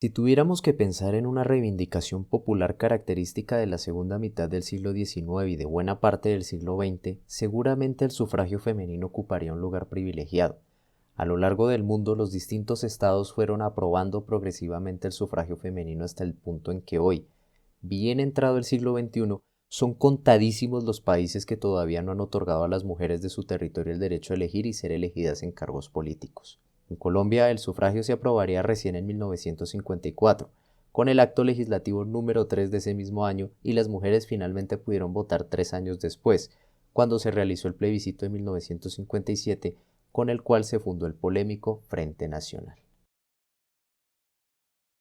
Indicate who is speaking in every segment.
Speaker 1: Si tuviéramos que pensar en una reivindicación popular característica de la segunda mitad del siglo XIX y de buena parte del siglo XX, seguramente el sufragio femenino ocuparía un lugar privilegiado. A lo largo del mundo, los distintos estados fueron aprobando progresivamente el sufragio femenino hasta el punto en que hoy, bien entrado el siglo XXI, son contadísimos los países que todavía no han otorgado a las mujeres de su territorio el derecho a elegir y ser elegidas en cargos políticos. En Colombia, el sufragio se aprobaría recién en 1954, con el acto legislativo número 3 de ese mismo año, y las mujeres finalmente pudieron votar 3 años después, cuando se realizó el plebiscito de 1957, con el cual se fundó el polémico Frente Nacional.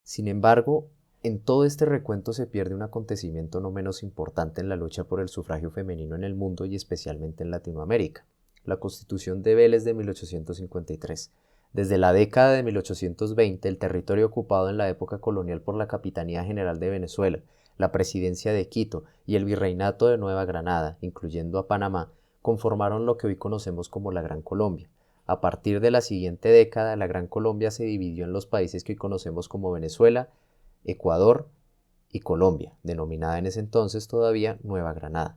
Speaker 1: Sin embargo, en todo este recuento se pierde un acontecimiento no menos importante en la lucha por el sufragio femenino en el mundo y especialmente en Latinoamérica: la Constitución de Vélez de 1853. Desde la década de 1820, el territorio ocupado en la época colonial por la Capitanía General de Venezuela, la Presidencia de Quito y el Virreinato de Nueva Granada, incluyendo a Panamá, conformaron lo que hoy conocemos como la Gran Colombia. A partir de la siguiente década, la Gran Colombia se dividió en los países que hoy conocemos como Venezuela, Ecuador y Colombia, denominada en ese entonces todavía Nueva Granada.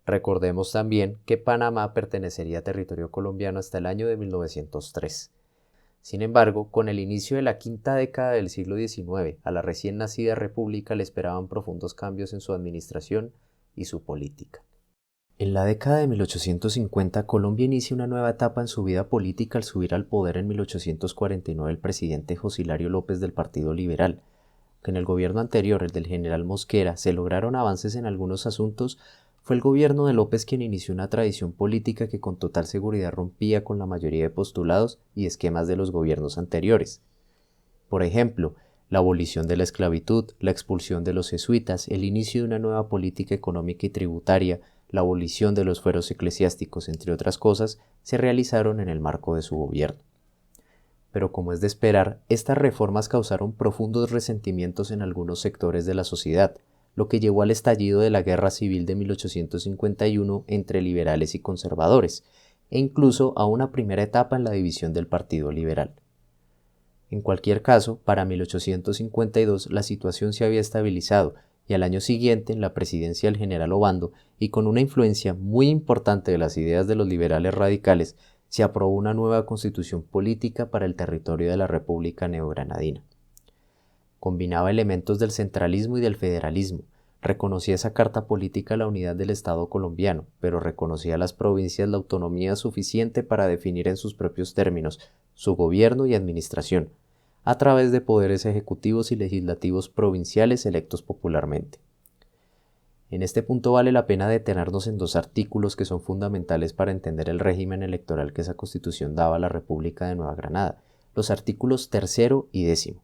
Speaker 1: Recordemos también que Panamá pertenecería a territorio colombiano hasta el año de 1903. Sin embargo, con el inicio de la quinta década del siglo XIX, a la recién nacida república le esperaban profundos cambios en su administración y su política. En la década de 1850, Colombia inicia una nueva etapa en su vida política al subir al poder en 1849 el presidente José Hilario López del Partido Liberal. Que en el gobierno anterior, el del general Mosquera, se lograron avances en algunos asuntos, fue el gobierno de López quien inició una tradición política que con total seguridad rompía con la mayoría de postulados y esquemas de los gobiernos anteriores. Por ejemplo, la abolición de la esclavitud, la expulsión de los jesuitas, el inicio de una nueva política económica y tributaria, la abolición de los fueros eclesiásticos, entre otras cosas, se realizaron en el marco de su gobierno. Pero como es de esperar, estas reformas causaron profundos resentimientos en algunos sectores de la sociedad, lo que llevó al estallido de la Guerra Civil de 1851 entre liberales y conservadores, e incluso a una primera etapa en la división del Partido Liberal. En cualquier caso, para 1852 la situación se había estabilizado y al año siguiente, en la presidencia del general Obando, y con una influencia muy importante de las ideas de los liberales radicales, se aprobó una nueva constitución política para el territorio de la República Neogranadina. Combinaba elementos del centralismo y del federalismo, reconocía esa carta política la unidad del Estado colombiano, pero reconocía a las provincias la autonomía suficiente para definir en sus propios términos su gobierno y administración, a través de poderes ejecutivos y legislativos provinciales electos popularmente. En este punto vale la pena detenernos en dos artículos que son fundamentales para entender el régimen electoral que esa Constitución daba a la República de Nueva Granada, los artículos 3º y 10º.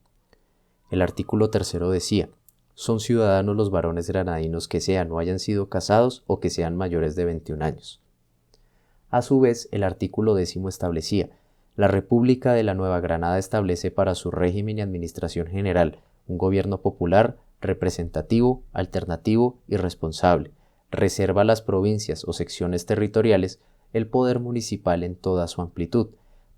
Speaker 1: El artículo 3º decía: son ciudadanos los varones granadinos que sean o hayan sido casados o que sean mayores de 21 años. A su vez, el artículo 10º establecía: la República de la Nueva Granada establece para su régimen y administración general un gobierno popular, representativo, alternativo y responsable. Reserva a las provincias o secciones territoriales el poder municipal en toda su amplitud,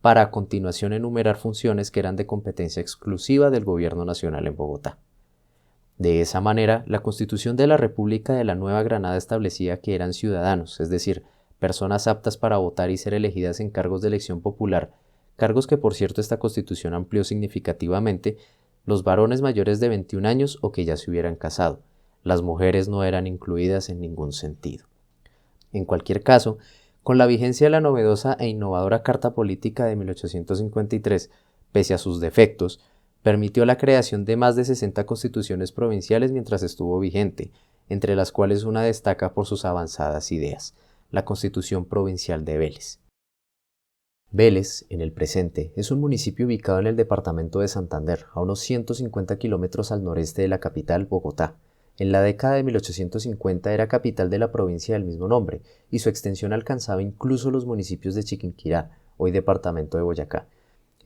Speaker 1: para a continuación enumerar funciones que eran de competencia exclusiva del Gobierno Nacional en Bogotá. De esa manera, la Constitución de la República de la Nueva Granada establecía que eran ciudadanos, es decir, personas aptas para votar y ser elegidas en cargos de elección popular, cargos que por cierto esta Constitución amplió significativamente, los varones mayores de 21 años o que ya se hubieran casado. Las mujeres no eran incluidas en ningún sentido. En cualquier caso, con la vigencia de la novedosa e innovadora Carta Política de 1853, pese a sus defectos, permitió la creación de más de 60 constituciones provinciales mientras estuvo vigente, entre las cuales una destaca por sus avanzadas ideas: la Constitución Provincial de Vélez. Vélez, en el presente, es un municipio ubicado en el departamento de Santander, a unos 150 kilómetros al noreste de la capital, Bogotá. En la década de 1850 era capital de la provincia del mismo nombre, y su extensión alcanzaba incluso los municipios de Chiquinquirá, hoy departamento de Boyacá.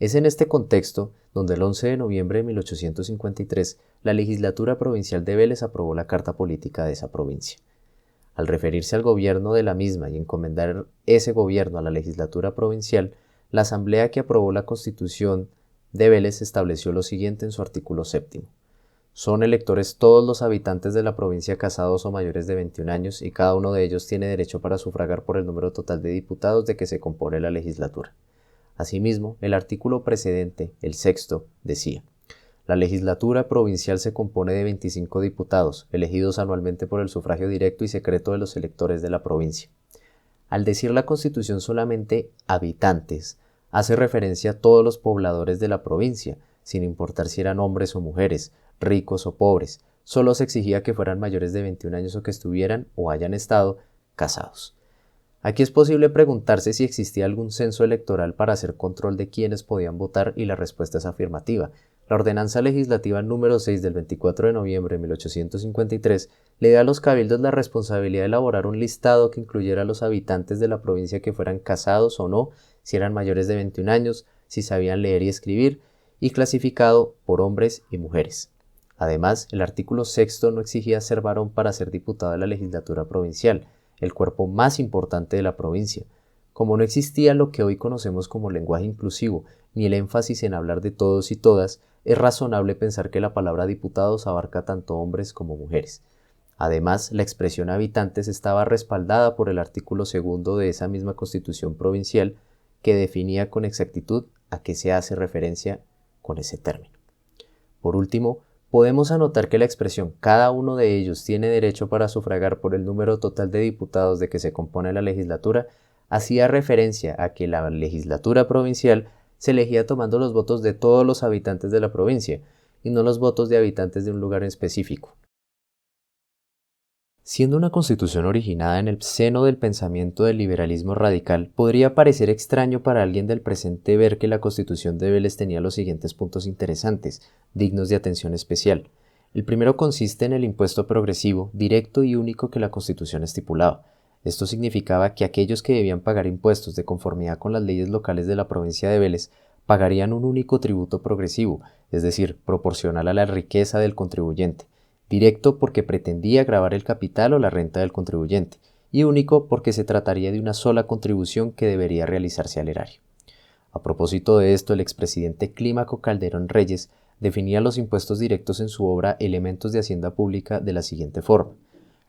Speaker 1: Es en este contexto donde el 11 de noviembre de 1853 la legislatura provincial de Vélez aprobó la Carta Política de esa provincia. Al referirse al gobierno de la misma y encomendar ese gobierno a la legislatura provincial, la asamblea que aprobó la Constitución de Vélez estableció lo siguiente en su artículo 7. Son electores todos los habitantes de la provincia casados o mayores de 21 años y cada uno de ellos tiene derecho para sufragar por el número total de diputados de que se compone la legislatura. Asimismo, el artículo precedente, el 6º, decía: la legislatura provincial se compone de 25 diputados, elegidos anualmente por el sufragio directo y secreto de los electores de la provincia. Al decir la Constitución solamente habitantes, hace referencia a todos los pobladores de la provincia, sin importar si eran hombres o mujeres, ricos o pobres. Solo se exigía que fueran mayores de 21 años o que estuvieran o hayan estado casados. Aquí es posible preguntarse si existía algún censo electoral para hacer control de quiénes podían votar y la respuesta es afirmativa. La Ordenanza Legislativa número 6 del 24 de noviembre de 1853 le da a los cabildos la responsabilidad de elaborar un listado que incluyera a los habitantes de la provincia que fueran casados o no, si eran mayores de 21 años, si sabían leer y escribir, y clasificado por hombres y mujeres. Además, el artículo 6 no exigía ser varón para ser diputado de la legislatura provincial, el cuerpo más importante de la provincia. Como no existía lo que hoy conocemos como lenguaje inclusivo, ni el énfasis en hablar de todos y todas, es razonable pensar que la palabra diputados abarca tanto hombres como mujeres. Además, la expresión habitantes estaba respaldada por el artículo 2 de esa misma Constitución provincial, que definía con exactitud a qué se hace referencia con ese término. Por último, podemos anotar que la expresión cada uno de ellos tiene derecho para sufragar por el número total de diputados de que se compone la legislatura hacía referencia a que la legislatura provincial se elegía tomando los votos de todos los habitantes de la provincia y no los votos de habitantes de un lugar en específico. Siendo una constitución originada en el seno del pensamiento del liberalismo radical, podría parecer extraño para alguien del presente ver que la Constitución de Vélez tenía los siguientes puntos interesantes, dignos de atención especial. El primero consiste en el impuesto progresivo, directo y único que la Constitución estipulaba. Esto significaba que aquellos que debían pagar impuestos de conformidad con las leyes locales de la provincia de Vélez pagarían un único tributo progresivo, es decir, proporcional a la riqueza del contribuyente. Directo porque pretendía gravar el capital o la renta del contribuyente, y único porque se trataría de una sola contribución que debería realizarse al erario. A propósito de esto, el expresidente Clímaco Calderón Reyes definía los impuestos directos en su obra Elementos de Hacienda Pública de la siguiente forma: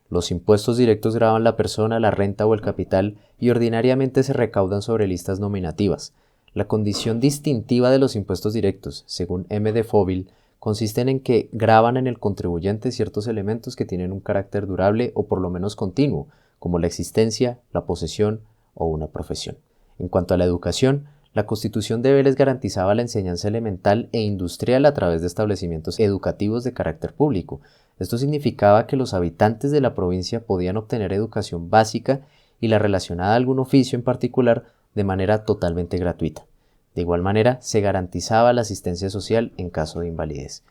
Speaker 1: los impuestos directos gravan la persona, la renta o el capital y ordinariamente se recaudan sobre listas nominativas. La condición distintiva de los impuestos directos, según M. de Foville, consisten en que gravan en el contribuyente ciertos elementos que tienen un carácter durable o por lo menos continuo, como la existencia, la posesión o una profesión. En cuanto a la educación, la Constitución de Vélez garantizaba la enseñanza elemental e industrial a través de establecimientos educativos de carácter público. Esto significaba que los habitantes de la provincia podían obtener educación básica y la relacionada a algún oficio en particular de manera totalmente gratuita. De igual manera, se garantizaba la asistencia social en caso de invalidez.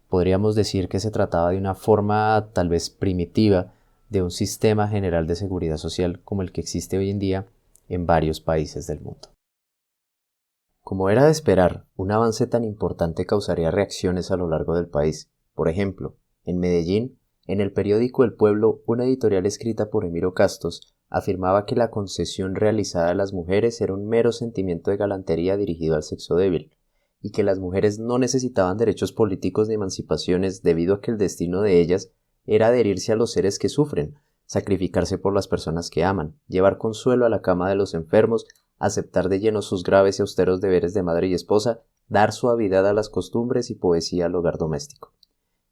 Speaker 1: Podríamos decir que se trataba de una forma tal vez primitiva de un sistema general de seguridad social como el que existe hoy en día en varios países del mundo. Como era de esperar, un avance tan importante causaría reacciones a lo largo del país. Por ejemplo, en Medellín, en el periódico El Pueblo, una editorial escrita por Emiro Castos afirmaba que la concesión realizada a las mujeres era un mero sentimiento de galantería dirigido al sexo débil, y que las mujeres no necesitaban derechos políticos ni emancipaciones debido a que el destino de ellas era adherirse a los seres que sufren, sacrificarse por las personas que aman, llevar consuelo a la cama de los enfermos, aceptar de lleno sus graves y austeros deberes de madre y esposa, dar suavidad a las costumbres y poesía al hogar doméstico.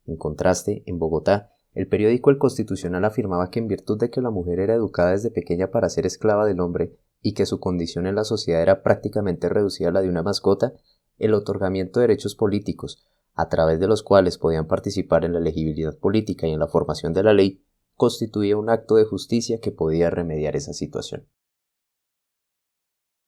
Speaker 1: En contraste, en Bogotá, el periódico El Constitucional afirmaba que en virtud de que la mujer era educada desde pequeña para ser esclava del hombre y que su condición en la sociedad era prácticamente reducida a la de una mascota, el otorgamiento de derechos políticos, a través de los cuales podían participar en la elegibilidad política y en la formación de la ley, constituía un acto de justicia que podía remediar esa situación.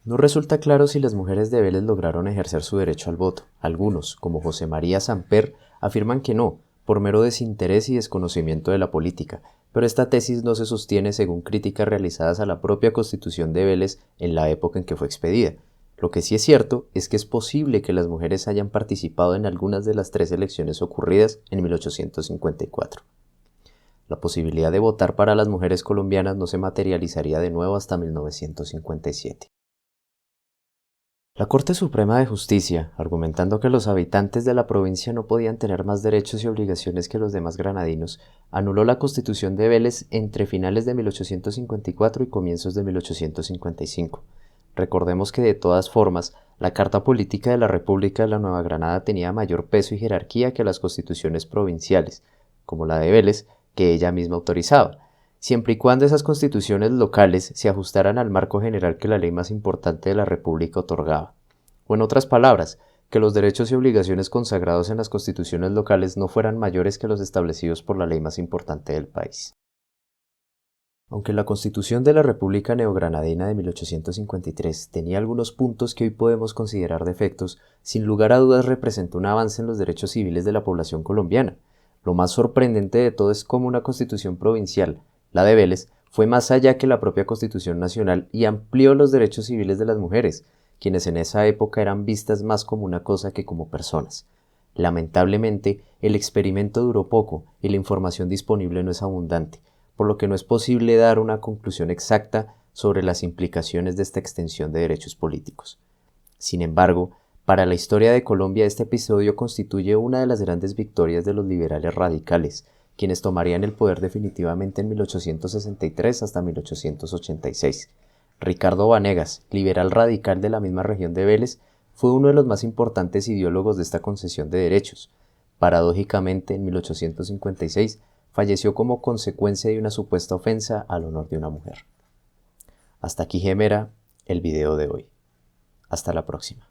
Speaker 1: No resulta claro si las mujeres de Vélez lograron ejercer su derecho al voto. Algunos, como José María Samper, afirman que no, por mero desinterés y desconocimiento de la política, pero esta tesis no se sostiene según críticas realizadas a la propia Constitución de Vélez en la época en que fue expedida. Lo que sí es cierto es que es posible que las mujeres hayan participado en algunas de las 3 elecciones ocurridas en 1854. La posibilidad de votar para las mujeres colombianas no se materializaría de nuevo hasta 1957. La Corte Suprema de Justicia, argumentando que los habitantes de la provincia no podían tener más derechos y obligaciones que los demás granadinos, anuló la Constitución de Vélez entre finales de 1854 y comienzos de 1855. Recordemos que de todas formas, la Carta Política de la República de la Nueva Granada tenía mayor peso y jerarquía que las constituciones provinciales, como la de Vélez, que ella misma autorizaba, siempre y cuando esas constituciones locales se ajustaran al marco general que la ley más importante de la República otorgaba. O en otras palabras, que los derechos y obligaciones consagrados en las constituciones locales no fueran mayores que los establecidos por la ley más importante del país. Aunque la Constitución de la República Neogranadina de 1853 tenía algunos puntos que hoy podemos considerar defectos, sin lugar a dudas representó un avance en los derechos civiles de la población colombiana. Lo más sorprendente de todo es cómo una constitución provincial, la de Vélez, fue más allá que la propia Constitución Nacional y amplió los derechos civiles de las mujeres, quienes en esa época eran vistas más como una cosa que como personas. Lamentablemente, el experimento duró poco y la información disponible no es abundante, por lo que no es posible dar una conclusión exacta sobre las implicaciones de esta extensión de derechos políticos. Sin embargo, para la historia de Colombia este episodio constituye una de las grandes victorias de los liberales radicales, quienes tomarían el poder definitivamente en 1863 hasta 1886. Ricardo Vanegas, liberal radical de la misma región de Vélez, fue uno de los más importantes ideólogos de esta concesión de derechos. Paradójicamente, en 1856, falleció como consecuencia de una supuesta ofensa al honor de una mujer. Hasta aquí, Gemera, el video de hoy. Hasta la próxima.